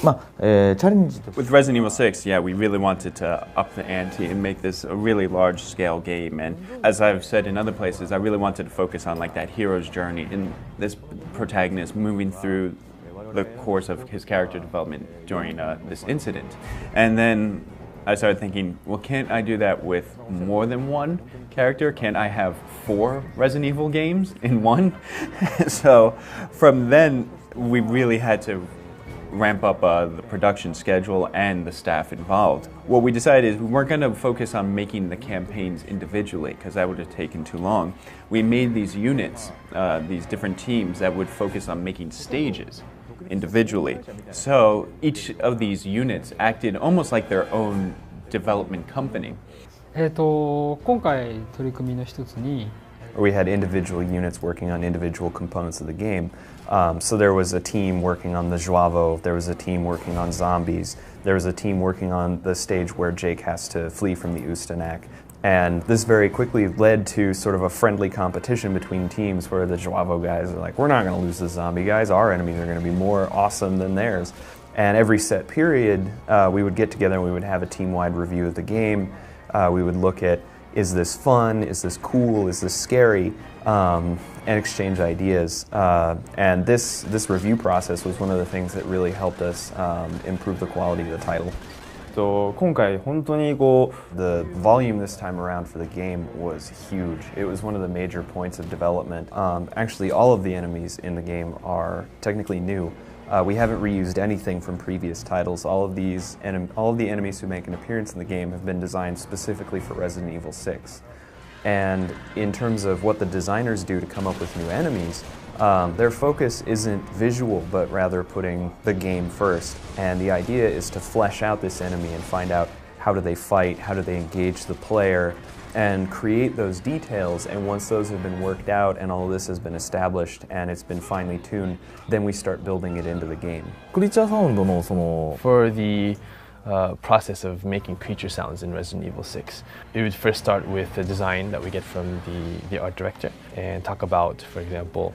With Resident Evil 6, yeah, we really wanted to up the ante and make this a really large-scale game. And as I've said in other places, I really wanted to focus on like that hero's journey and this protagonist moving through the course of his character development during this incident. And then I started thinking, well, can't I do that with more than one character? Can't I have 4 Resident Evil games in one? So from then, we really had to ramp up the production schedule and the staff involved. What we decided is we weren't going to focus on making the campaigns individually because that would have taken too long. We made these units, these different teams that would focus on making stages individually. So each of these units acted almost like their own development company. 今回取り組みの一つに We had individual units working on individual components of the game. So there was a team working on the Joavo, there was a team working on zombies, there was a team working on the stage where Jake has to flee from the Ustanak. And this very quickly led to sort of a friendly competition between teams where the Joavo guys are like, we're not going to lose the zombie guys, our enemies are going to be more awesome than theirs. And every set period, we would get together and we would have a team-wide review of the game. We would look at, is this fun, is this cool, is this scary, and exchange ideas. And this review process was one of the things that really helped us improve the quality of the title. 今回本当に The volume this time around for the game was huge. It was one of the major points of development. Actually, all of the enemies in the game are technically new. We haven't reused anything from previous titles. All of the enemies who make an appearance in the game have been designed specifically for Resident Evil 6. And in terms of what the designers do to come up with new enemies, their focus isn't visual, but rather putting the game first. And the idea is to flesh out this enemy and find out how do they fight, how do they engage the player, and create those details. And once those have been worked out and all of this has been established and it's been finely tuned, then we start building it into the game. For the process of making creature sounds in Resident Evil 6, we would first start with the design that we get from the art director and talk about, for example,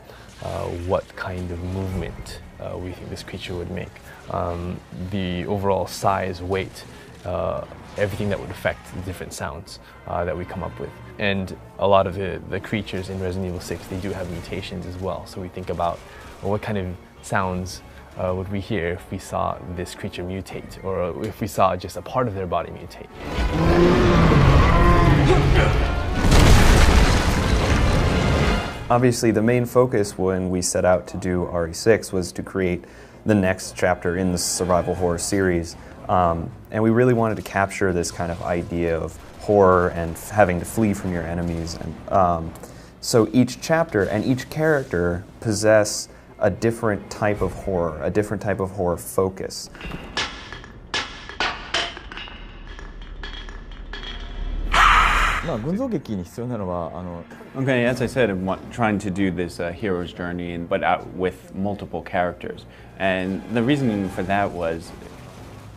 what kind of movement we think this creature would make, the overall size, weight, everything that would affect the different sounds that we come up with. And a lot of the creatures in Resident Evil 6, they do have mutations as well. So we think about, well, what kind of sounds would we hear if we saw this creature mutate, or if we saw just a part of their body mutate. Obviously, the main focus when we set out to do RE6 was to create the next chapter in the survival horror series. And we really wanted to capture this kind of idea of horror and having to flee from your enemies. And so each chapter and each character possess a different type of horror focus. Okay, as I said, I'm trying to do this hero's journey, but out with multiple characters. And the reasoning for that was,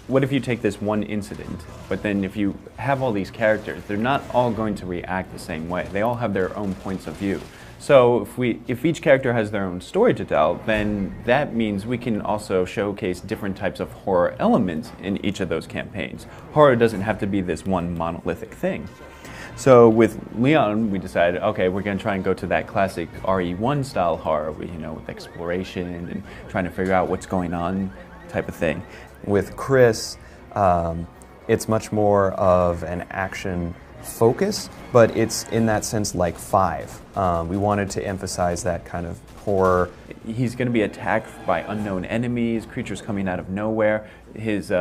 what if you take this one incident, but then if you have all these characters, they're not all going to react the same way. They all have their own points of view. So if each character has their own story to tell, then that means we can also showcase different types of horror elements in each of those campaigns. Horror doesn't have to be this one monolithic thing. So with Leon, we decided, okay, we're going to try and go to that classic RE1 style horror, with exploration and trying to figure out what's going on type of thing. With Chris, it's much more of an action focus, but it's in that sense like 5. We wanted to emphasize that kind of horror. He's going to be attacked by unknown enemies, creatures coming out of nowhere. His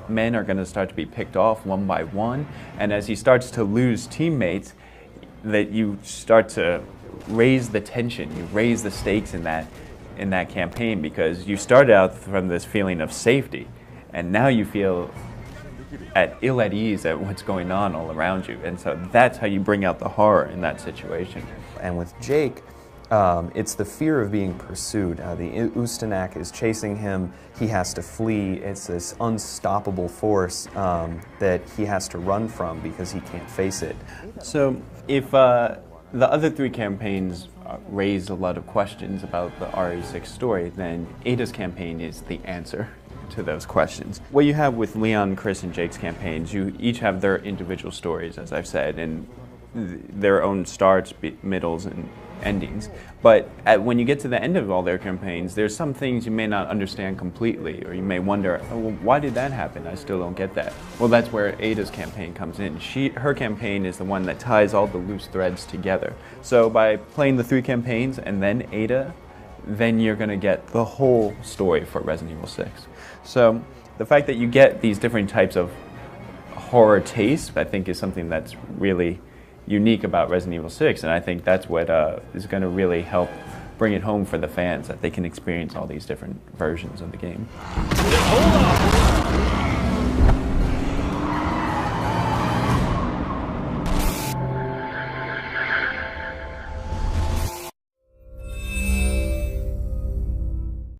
men are going to start to be picked off one by one, and as he starts to lose teammates, that you start to raise the tension, you raise the stakes in that campaign, because you start out from this feeling of safety, and now you feel ill at ease at what's going on all around you, and so that's how you bring out the horror in that situation. And with Jake, it's the fear of being pursued. The Ustanak is chasing him, he has to flee. It's this unstoppable force that he has to run from because he can't face it. So if the other 3 campaigns raised a lot of questions about the RE6 story, then Ada's campaign is the answer. to those questions. What you have with Leon, Chris, and Jake's campaigns, you each have their individual stories, as I've said, and their own starts, middles, and endings. But when you get to the end of all their campaigns, there's some things you may not understand completely, or you may wonder, oh, well, why did that happen? I still don't get that. Well, that's where Ada's campaign comes in. Her campaign is the one that ties all the loose threads together. So by playing the 3 campaigns and then Ada, then you're going to get the whole story for Resident Evil 6. So the fact that you get these different types of horror tastes, I think, is something that's really unique about Resident Evil 6, and I think that's what is going to really help bring it home for the fans, that they can experience all these different versions of the game. Hold on!